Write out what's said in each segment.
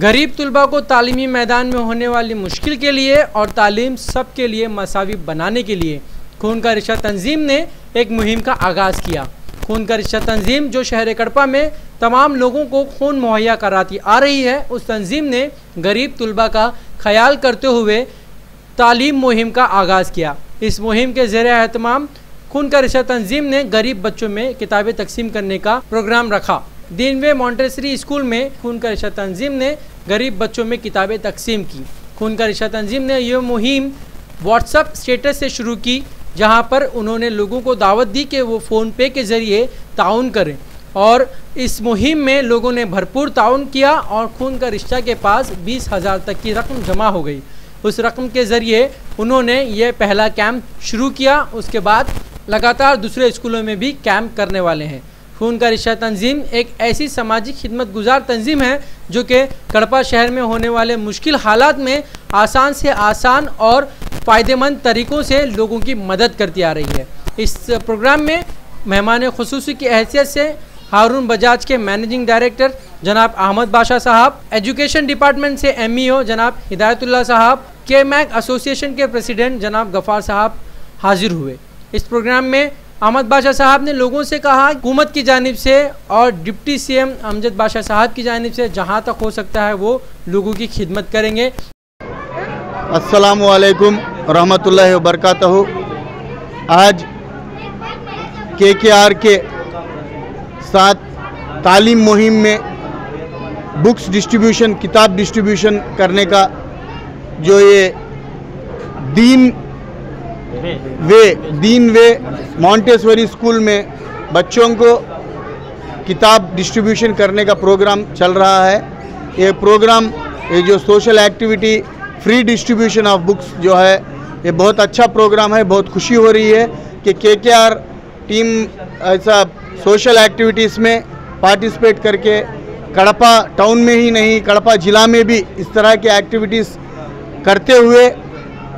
गरीब तलबा को तालीमी मैदान में होने वाली मुश्किल के लिए और तालीम सब के लिए मसावी बनाने के लिए खून का रिश्ता तंजीम ने एक मुहिम का आगाज़ किया। खून का रिश्ता तंजीम जो शहर कड़पा में तमाम लोगों को खून मुहैया कराती आ रही है, उस तंजीम ने गरीब तलबा का ख्याल करते हुए तालीम मुहिम का आगाज़ किया। इस मुहिम के ज़ेरे एहतमाम खून का रिश्ता तंजीम ने गरीब बच्चों में किताबें तकसीम करने का प्रोग्राम रखा। दीनवे मॉन्टेसरी स्कूल में खून का रिश्ता तंजीम ने गरीब बच्चों में किताबें तकसीम की। खून का रिश्ता तंजीम ने यह मुहिम व्हाट्सएप स्टेटस से शुरू की, जहां पर उन्होंने लोगों को दावत दी कि वो फ़ोन पे के ज़रिए ताउन करें, और इस मुहिम में लोगों ने भरपूर ताउन किया और खून का रिश्ता के पास 20,000 तक की रकम जमा हो गई। उस रकम के ज़रिए उन्होंने ये पहला कैंप शुरू किया। उसके बाद लगातार दूसरे स्कूलों में भी कैंप करने वाले हैं। खून का रिश्ता तंजीम एक ऐसी सामाजिक खिदमत गुजार तंजीम है जो कि कड़पा शहर में होने वाले मुश्किल हालात में आसान से आसान और फ़ायदेमंद तरीक़ों से लोगों की मदद करती आ रही है। इस प्रोग्राम में मेहमान खुसूसी की हैसियत से हारून बजाज के मैनेजिंग डायरेक्टर जनाब अहमद बादशाह साहब, एजुकेशन डिपार्टमेंट से MEO जनाब हिदायतुल्लाह साहब, KMAG एसोसिएशन के प्रेसिडेंट जनाब गफ़ार साहब हाजिर हुए। इस प्रोग्राम में अहमद बादशाह साहब ने लोगों से कहा हुकूमत की जानिब से और डिप्टी CM अमजद बादशाह साहब की जानिब से जहां तक हो सकता है वो लोगों की खिदमत करेंगे। अस्सलामु अलैकुम रहमतुल्लाहि व बरकातहू। आज KKR के साथ तालीम मुहिम में बुक्स डिस्ट्रीब्यूशन, किताब डिस्ट्रीब्यूशन करने का जो ये दीन वे मॉन्टेसरी स्कूल में बच्चों को किताब डिस्ट्रीब्यूशन करने का प्रोग्राम चल रहा है। ये प्रोग्राम, ये जो social activity free distribution of books जो है, ये बहुत अच्छा प्रोग्राम है। बहुत खुशी हो रही है कि KKR टीम ऐसा सोशल एक्टिविटीज़ में पार्टिसिपेट करके कड़पा टाउन में ही नहीं, कड़पा ज़िला में भी इस तरह के एक्टिविटीज़ करते हुए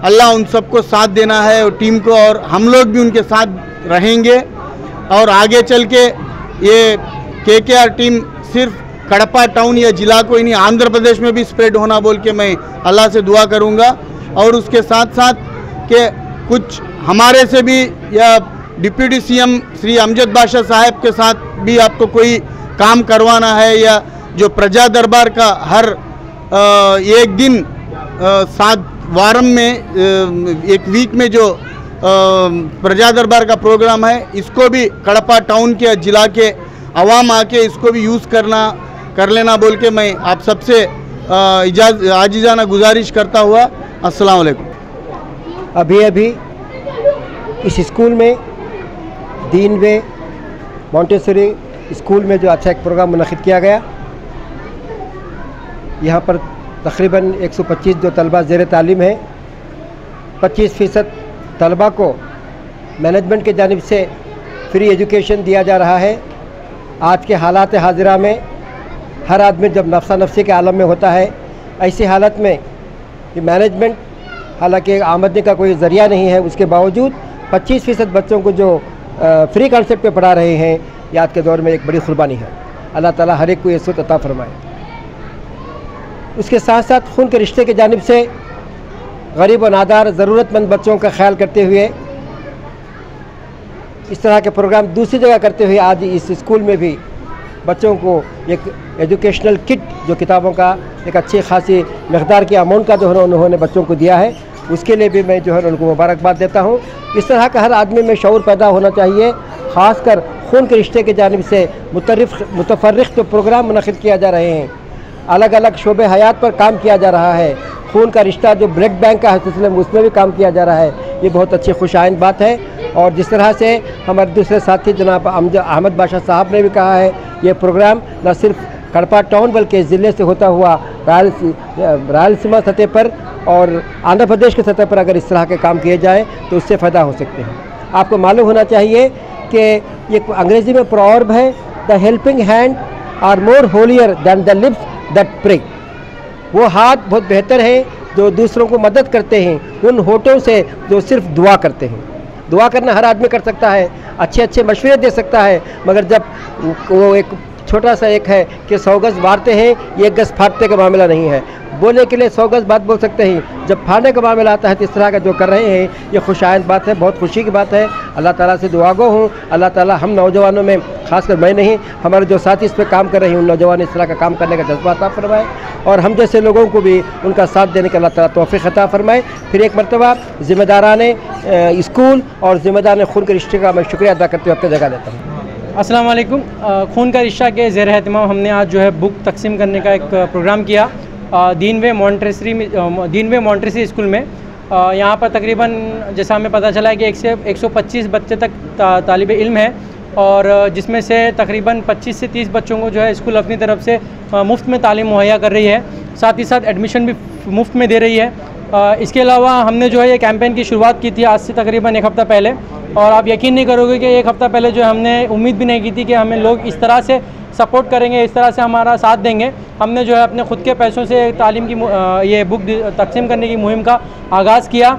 अल्लाह उन सबको साथ देना है और टीम को, और हम लोग भी उनके साथ रहेंगे। और आगे चल के ये KKR टीम सिर्फ कड़पा टाउन या ज़िला को ही नहीं, आंध्र प्रदेश में भी स्प्रेड होना बोल के मैं अल्लाह से दुआ करूँगा। और उसके साथ साथ के कुछ हमारे से भी या डिप्टी CM श्री अमजद बादशाह साहब के साथ भी आपको कोई काम करवाना है, या जो प्रजा दरबार का हर एक दिन 7 वारम में एक वीक में जो प्रजा दरबार का प्रोग्राम है, इसको भी कड़पा टाउन के ज़िला के अवाम आके इसको भी यूज़ कर लेना बोल के मैं आप सबसे आजिज़ाना गुजारिश करता हुआ अस्सलाम वालेकुम। अभी इस स्कूल में दीनवे मॉन्टेसरी स्कूल में जो अच्छा एक प्रोग्राम मुनक़िद किया गया, यहाँ पर तकरीबन 125 जो तलबा ज़ेर तालीम है, 25% तलबा को मैनेजमेंट के जानिब से फ्री एजुकेशन दिया जा रहा है। आज के हालात हाजिरा में हर आदमी जब नफ्सा नफ्सी के आलम में होता है, ऐसी हालत में ये मैनेजमेंट हालांकि आमदनी का कोई ज़रिया नहीं है, उसके बावजूद 25% बच्चों को जो फ्री कॉन्सेप्ट पे पढ़ा रहे हैं, ये आज के दौर में एक बड़ी कुर्बानी है। अल्लाह ताला हर एक को इज़्ज़त अता फरमाए। उसके साथ साथ खून के रिश्ते की जानिब से गरीब और नादार ज़रूरतमंद बच्चों का ख्याल करते हुए इस तरह के प्रोग्राम दूसरी जगह करते हुए आज इस स्कूल में भी बच्चों को एक एजुकेशनल किट, जो किताबों का एक अच्छी खासी मकदार की अमाउंट का जो है उन्होंने बच्चों को दिया है, उसके लिए भी मैं जो है उनको मुबारकबाद देता हूँ। इस तरह का हर आदमी में शऊर पैदा होना चाहिए। ख़ासकर खून के रिश्ते की जानिब से मुतफर्रिक़ तो प्रोग्राम मुनक़िद किया जा रहे हैं, अलग अलग शोबे हयात पर काम किया जा रहा है। खून का रिश्ता जो ब्लड बैंक का सिलसिले में, उसमें भी काम किया जा रहा है। ये बहुत अच्छी खुशाइंद बात है। और जिस तरह से हमारे दूसरे साथी जनाब अहमद बादशाह साहब ने भी कहा है, ये प्रोग्राम न सिर्फ कड़पा टाउन बल्कि ज़िले से होता हुआ रायलसीमा सतह पर और आंध्र प्रदेश के सतह पर अगर इस तरह के काम किए जाएँ तो उससे फ़ायदा हो सकते हैं। आपको मालूम होना चाहिए कि ये अंग्रेज़ी में प्रॉवर्ब है, the helping hand are more holier than the lips that pray. वो हाथ बहुत बेहतर है जो दूसरों को मदद करते हैं उन होठों से जो सिर्फ दुआ करते हैं। दुआ करना हर आदमी कर सकता है, अच्छे अच्छे मशवरे दे सकता है, मगर जब वो एक छोटा सा एक है कि 100 गज़ बांटते हैं, ये 1 गज़ फाड़ते का मामला नहीं है। बोलने के लिए 100 गज़ बात बोल सकते हैं, जब फाड़ने का मामला आता है तो इस तरह का जो कर रहे हैं ये खुशायद बात है, बहुत खुशी की बात है। अल्लाह ताला से दुआगो हूँ, अल्लाह ताला हम नौजवानों में, खासकर मैं नहीं, हमारे जो साथी इस पर काम कर रहे हैं उन नौजवान इस तरह का काम करने का जज्बा अता फरमाए और हम जैसे लोगों को भी उनका साथ देने का अल्लाह ताला तौफीक अता फरमाए। फिर एक मरतबा ज़िम्मेदाराने स्कूल और ज़िम्मेदाराने खून के रिश्ते का मैं शुक्रिया अदा करते हुए अपनी जगह देता हूँ। अस्सलाम वालेकुम। खून का रिश्ता के ज़ेर एहतमाम हमने आज जो है बुक तकसीम करने का एक प्रोग्राम किया दीन वे मॉन्टेसरी स्कूल में। यहाँ पर तकरीबन जैसा हमें पता चला है कि 125 बच्चे तक तालिब इल्म है और जिसमें से तकरीबन 25 से 30 बच्चों को जो है स्कूल अपनी तरफ से मुफ्त में तालीम मुहैया कर रही है, साथ ही साथ एडमिशन भी मुफ्त में दे रही है। इसके अलावा हमने जो है ये कैंपेन की शुरुआत की थी आज से तकरीबन 1 हफ़्ता पहले और आप यकीन नहीं करोगे कि 1 हफ़्ता पहले जो हमने उम्मीद भी नहीं की थी कि हमें लोग इस तरह से सपोर्ट करेंगे, इस तरह से हमारा साथ देंगे। हमने जो है अपने ख़ुद के पैसों से तालीम की ये बुक तकसीम करने की मुहिम का आगाज़ किया।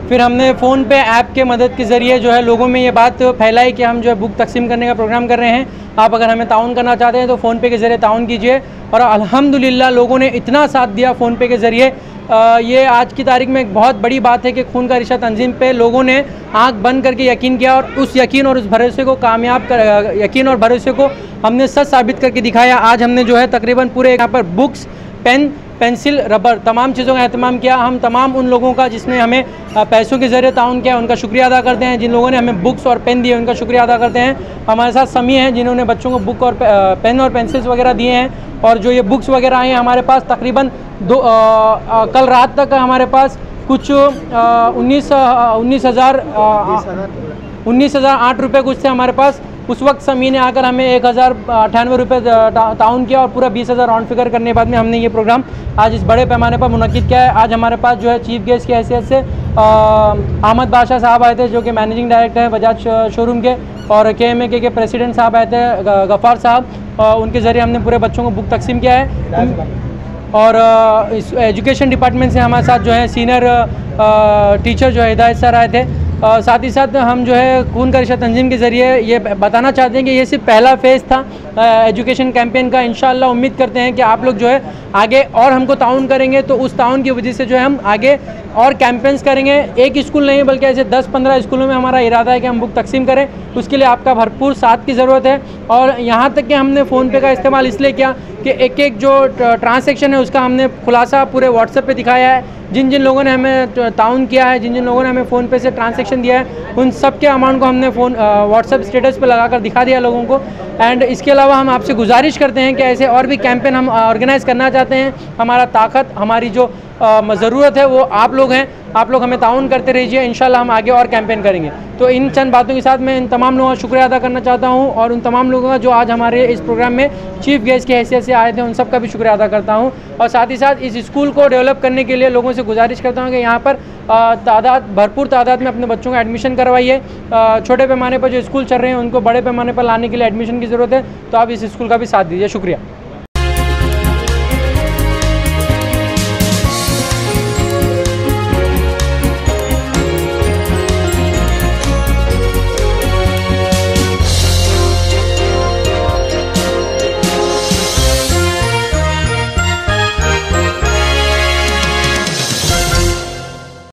फिर हमने फ़ोन पे ऐप के मदद के ज़रिए जो है लोगों में ये बात फैलाई कि हम जो है बुक तकसीम करने का प्रोग्राम कर रहे हैं, आप अगर हमें ताउन करना चाहते हैं तो फ़ोन पे के ज़रिए ताउन कीजिए। और अल्हम्दुलिल्लाह लोगों ने इतना साथ दिया फ़ोन पे के ज़रिए, ये आज की तारीख में एक बहुत बड़ी बात है कि खून का रिश्ता तंजीम पे लोगों ने आंख बंद करके यकीन किया और उस यकीन और उस भरोसे को यकीन और भरोसे को हमने सच साबित करके दिखाया। आज हमने जो है तकरीबन पूरे यहाँ पर बुक्स, पेन, पेंसिल, रबर तमाम चीज़ों का अहतमाम किया। हम तमाम उन लोगों का जिसने हमें पैसों के ज़रिए ताउन किया उनका शुक्रिया अदा करते हैं। जिन लोगों ने हमें बुक्स और पेन दिए उनका शुक्रिया अदा करते हैं। हमारे साथ समी हैं जिन्होंने बच्चों को बुक और पेन और पेंसिल्स वगैरह दिए हैं और जो ये बुक्स वगैरह आए हैं हमारे पास तकरीबन कल रात तक हमारे पास कुछ 19,008 रुपये कुछ थे हमारे पास। उस वक्त समी ने आकर हमें 1,098 रुपये ताउन किया और पूरा 20,000 राउंड फिगर करने के बाद में हमने ये प्रोग्राम आज इस बड़े पैमाने पर मुनक्किद किया है। आज हमारे पास जो है चीफ गेस्ट की हैसियत से अहमद बादशाह साहब आए थे जो कि मैनेजिंग डायरेक्टर हैं बजाज शोरूम के, और KMA के प्रेसिडेंट साहब आए थे गफ़ार साहब। उनके ज़रिए हमने पूरे बच्चों को बुक तकसीम किया है। और इस एजुकेशन डिपार्टमेंट से हमारे साथ जो है सीनियर टीचर जो है हिदायत सर आए थे। साथ ही साथ हम जो है खून का रिश्ता तंजीम के ज़रिए ये बताना चाहते हैं कि ये सिर्फ पहला फ़ेज़ था एजुकेशन कैंपेन का। इंशाअल्लाह उम्मीद करते हैं कि आप लोग जो है आगे और हमको ताउन करेंगे तो उस ताउन की वजह से जो है हम आगे और कैंपेन्स करेंगे। एक स्कूल नहीं बल्कि ऐसे 10-15 स्कूलों में हमारा इरादा है कि हम बुक तकसीम करें। उसके लिए आपका भरपूर साथ की ज़रूरत है। और यहाँ तक कि हमने फ़ोन पे का इस्तेमाल इसलिए किया कि एक जो ट्रांसैक्शन है उसका हमने खुलासा पूरे व्हाट्सएप पे दिखाया है। जिन जिन लोगों ने हमें ताउन किया है, जिन जिन लोगों ने हमें फ़ोन पे से ट्रांसैक्शन दिया है, उन सब के अमाउंट को हमने व्हाट्सएप स्टेटस पे लगाकर दिखा दिया लोगों को। एंड इसके अलावा हम आपसे गुजारिश करते हैं कि ऐसे और भी कैंपेन हम ऑर्गेनाइज़ करना चाहते हैं। हमारा ताकत, हमारी जो ज़रूरत है वो आप लोग हैं। आप लोग हमें ताउन करते रहिए, इंशाल्लाह हम आगे और कैंपेन करेंगे। तो इन चंद बातों के साथ मैं इन तमाम लोगों का शुक्रिया अदा करना चाहता हूँ और उन तमाम लोगों का जो आज हमारे इस प्रोग्राम में चीफ गेस्ट की हैसियत से आए थे उन सब का भी शुक्रिया अदा करता हूँ। और साथ ही साथ इस स्कूल को डेवलप करने के लिए लोगों से गुजारिश करता हूँ कि यहाँ पर भरपूर तादाद में अपने बच्चों का एडमिशन करवाइए। छोटे पैमाने पर जो स्कूल चल रहे हैं उनको बड़े पैमाने पर लाने के लिए एडमिशन की ज़रूरत है, तो आप इस स्कूल का भी साथ दीजिए। शुक्रिया।